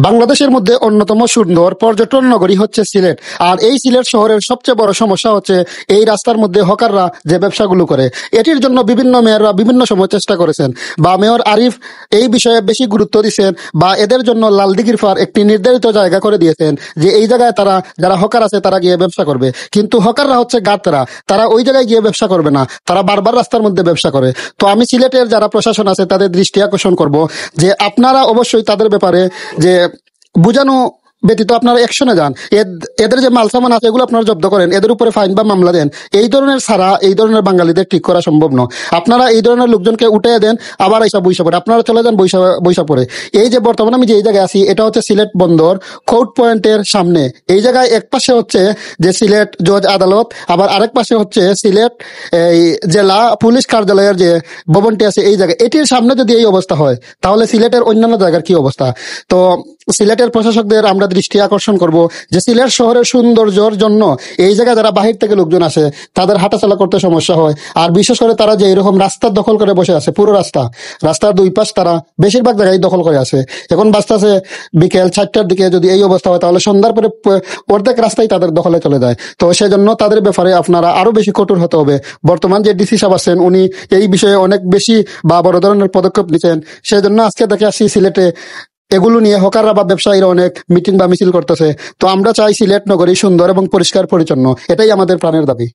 বাংলাদেশের মধ্যে অন্যতম সুন্দর পর্যটন নগরী হচ্ছে সিলেট। আর এই সিলেট শহরের সবচেয়ে বড় সমস্যা হচ্ছে এই রাস্তার মধ্যে হকাররা যে ব্যবসাগুলো করে। এটির জন্য বিভিন্ন মেয়ররা বিভিন্ন সময় চেষ্টা করেছেন, বা মেয়র আরিফ এই বিষয়ে বেশি গুরুত্ব দিয়েছেন, বা এদের জন্য লালদিঘির পার একটি নির্ধারিত জায়গা করে দিয়েছেন যে এই জায়গায় তারা যারা হকার আছে তারা গিয়ে ব্যবসা করবে। কিন্তু হকাররা হচ্ছে গাতরা, তারা ওই জায়গায় গিয়ে ব্যবসা করবে না, তারা বারবার রাস্তার মধ্যে ব্যবসা করে। তো আমি সিলেটের যারা প্রশাসন আছে তাদের দৃষ্টি আকর্ষণ করব যে আপনারা অবশ্যই তাদের ব্যাপারে যে বুঝানো ব্যতীত আপনারা অ্যাকশনে যান। এদের যে মাল সামান আছে এগুলো আপনারা জব্দ করেন, এদের উপরে ফাইন বা মামলা দেন। এই ধরনের ছাড়া এই ধরনের বাঙালিদের ঠিক করা সম্ভব নয়। আপনারা এই ধরনের লোকজনকে উঠে দেন, আবার এইসব বৈশা পড়ে আপনারা চলে যান বৈশা বৈশা পড়ে। এই যে বর্তমানে আমি যে এই জায়গায় আছি এটা হচ্ছে সিলেট বন্দর কোর্ট পয়েন্টের সামনে। এই জায়গায় এক পাশে হচ্ছে যে সিলেট জজ আদালত, আবার আরেক পাশে হচ্ছে সিলেট এই জেলা পুলিশ কার্যালয়ের যে ভবনটি আছে এই জায়গায়। এটির সামনে যদি এই অবস্থা হয় তাহলে সিলেটের অন্যান্য জায়গার কি অবস্থা? তো সিলেটের প্রশাসকদের আমরা দৃষ্টি আকর্ষণ করব যে সিলেট শহরের সৌন্দর্যের জন্য এই জায়গায় যারা বাহির থেকে লোকজন আসে তাদের হাঁটাচলা করতে সমস্যা হয়। আর বিশেষ করে তারা যে এরকম রাস্তার দখল করে বসে আছে, পুরো রাস্তার দুই পাশ তারা বেশিরভাগ জায়গায় দখল করে আছে। এখন বাজতেছে বিকেল 4টার দিকে, যদি এই অবস্থা হয় তাহলে সন্ধ্যার পরে অর্ধেক রাস্তায় তাদের দখলে চলে যায়। তো সেজন্য তাদের ব্যাপারে আপনারা আরো বেশি কঠোর হতে হবে। বর্তমান যে ডিসি সাহেব আছেন উনি এই বিষয়ে অনেক বেশি বা বড় ধরনের পদক্ষেপ নিচ্ছেন। সেজন্য আজকে দেখে আসছি সিলেটে এগুলো নিয়ে হকাররা বা ব্যবসায়ীরা অনেক মিটিং বা মিছিল করতেছে। তো আমরা চাই সিলেট নগরী সুন্দর এবং পরিষ্কার পরিচ্ছন্ন, এটাই আমাদের প্রাণের দাবি।